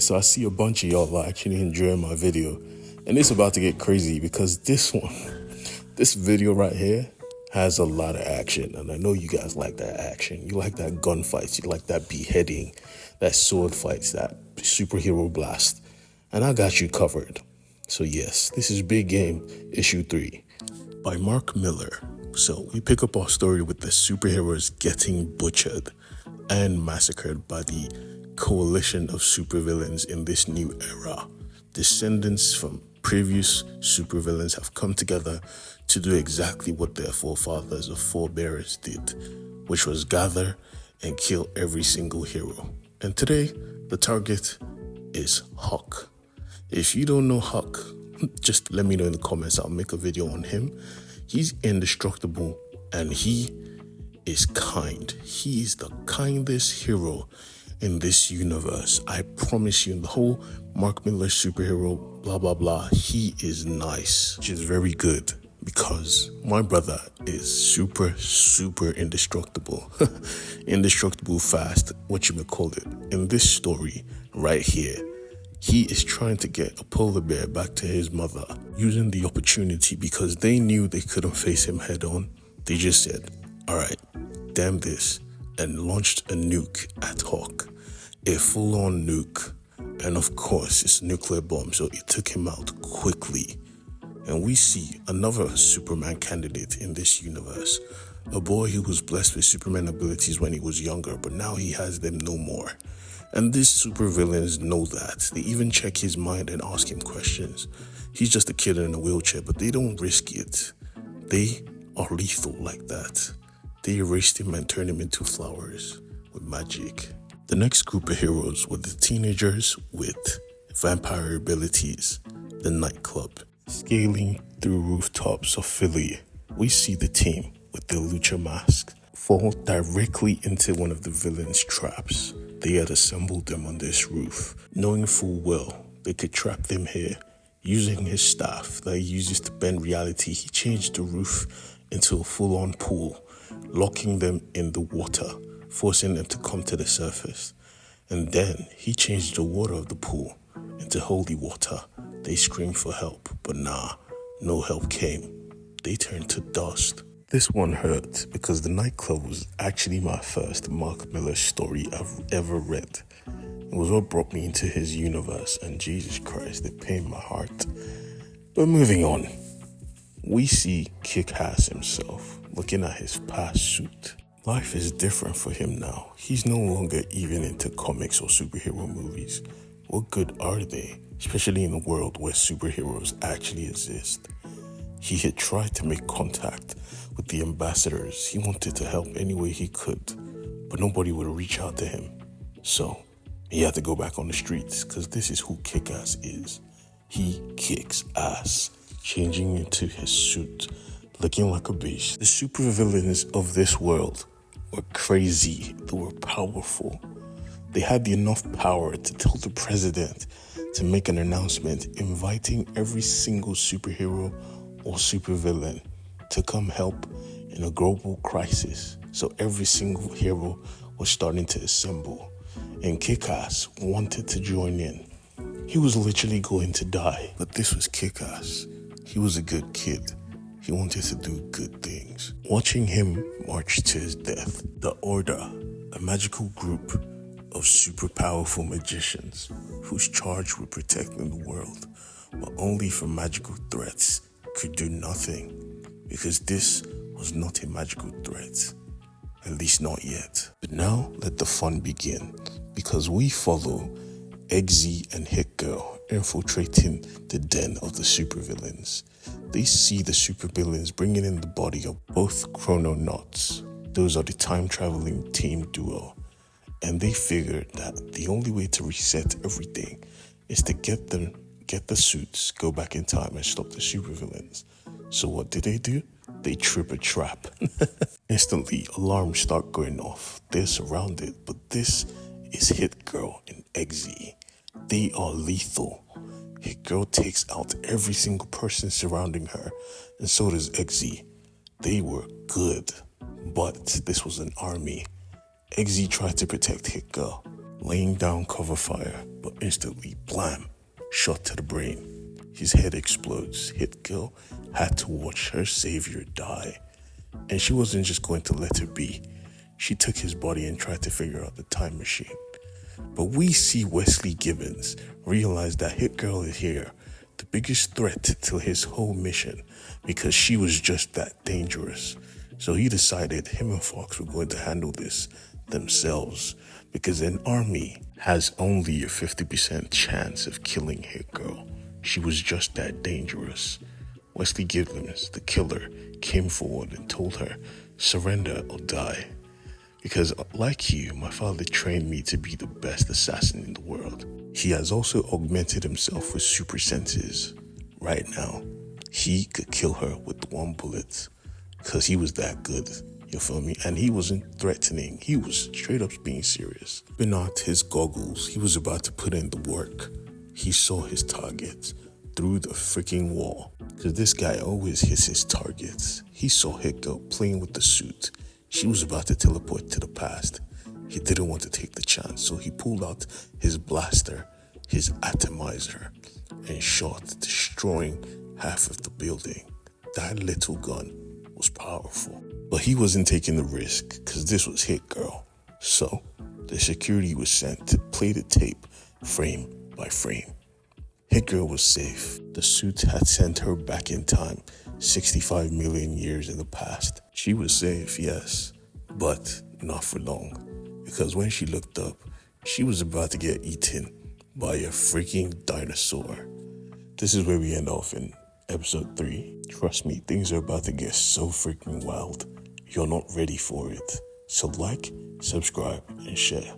so I see a bunch of y'all are actually enjoying my video, and it's about to get crazy because this video right here has a lot of action, and I know you guys like that action. You like that gunfights, you like that beheading, that sword fights, that superhero blast, and I got you covered. So yes, this is Big Game Issue 3 by Mark Miller. So we pick up our story with the superheroes getting butchered and massacred by the coalition of supervillains in this new era. Descendants from previous supervillains have come together to do exactly what their forefathers or forebears did, which was gather and kill every single hero. And today, the target is Huck. If you don't know Huck, just let me know in the comments. I'll make a video on him. He's indestructible and he is kind. He is the kindest hero in this universe. I promise you, in the whole Mark Miller superhero, blah, blah, blah, he is nice, which is very good because my brother is super, super indestructible. Indestructible fast, whatchamacallit. In this story right here, he is trying to get a polar bear back to his mother using the opportunity because they knew they couldn't face him head on. They just said, all right, damn this, and launched a nuke at Hawk. A full-on nuke. And of course, it's a nuclear bomb, so it took him out quickly. And we see another Superman candidate in this universe. A boy who was blessed with Superman abilities when he was younger, but now he has them no more. And these supervillains know that. They even check his mind and ask him questions. He's just a kid in a wheelchair, but they don't risk it. They are lethal like that. They erased him and turned him into flowers with magic. The next group of heroes were the teenagers with vampire abilities, the nightclub. Scaling through rooftops of Philly, we see the team with their lucha mask fall directly into one of the villains' traps. They had assembled them on this roof, knowing full well they could trap them here. Using his staff that he uses to bend reality, he changed the roof into a full-on pool, locking them in the water, forcing them to come to the surface. And then he changed the water of the pool into holy water. They screamed for help, but nah, no help came. They turned to dust. This one hurt because the nightclub was actually my first Mark Miller story I've ever read. It was what brought me into his universe, and Jesus Christ, it pained my heart. But moving on, we see Kickass himself looking at his past suit. Life is different for him now. He's no longer even into comics or superhero movies. What good are they, especially in a world where superheroes actually exist? He had tried to make contact with the ambassadors. He wanted to help any way he could, but nobody would reach out to him. So he had to go back on the streets because this is who Kickass is. He kicks ass, changing into his suit, looking like a beast. The supervillains of this world were crazy. They were powerful. They had enough power to tell the president to make an announcement inviting every single superhero or supervillain to come help in a global crisis. So every single hero was starting to assemble, and Kickass wanted to join in. He was literally going to die, but this was Kickass. He was a good kid. He wanted to do good things. Watching him march to his death, the Order, a magical group of super powerful magicians whose charge with protecting the world, but only from magical threats, could do nothing, because this was not a magical threat, at least not yet. But now let the fun begin, because we follow Eggsy and Hitgirl infiltrating the den of the supervillains. They see the supervillains bringing in the body of both Chrononauts. Those are the time-traveling team duo, and they figured that the only way to reset everything is to get the suits, go back in time and stop the supervillains. So what do? They trip a trap. Instantly, alarms start going off. They're surrounded, but this is Hitgirl and Eggsy. They are lethal. Hitgirl takes out every single person surrounding her, and so does Eggsy. They were good, but this was an army. Eggsy tried to protect Hitgirl, laying down cover fire, but instantly, blam, shot to the brain. His head explodes. Hitgirl had to watch her savior die. And she wasn't just going to let it be. She took his body and tried to figure out the time machine. But we see Wesley Gibbons realize that hitgirl is here, the biggest threat to his whole mission, because she was just that dangerous. So he decided him and Fox were going to handle this themselves, because an army has only a 50% chance of killing hitgirl. She was just that dangerous. Wesley Gibbons, the killer, came forward and told her, surrender or die. Because like you, my father trained me to be the best assassin in the world. He has also augmented himself with super senses. Right now, he could kill her with one bullet. Because he was that good, you feel me? And he wasn't threatening, he was straight up being serious. Beneath his goggles, he was about to put in the work. He saw his target through the freaking wall. Because this guy always hits his targets. He saw hitgirl playing with the suit. She was about to teleport to the past. He didn't want to take the chance, so he pulled out his blaster, his atomizer, and shot, destroying half of the building. That little gun was powerful. But he wasn't taking the risk, because this was hitgirl. So, the security was sent to play the tape, frame by frame. Hitgirl was safe. The suit had sent her back in time, 65 million years in the past. She was safe, yes, but not for long. Because when she looked up, she was about to get eaten by a freaking dinosaur. This is where we end off in episode 3. Trust me, things are about to get so freaking wild. You're not ready for it. So like, subscribe, and share.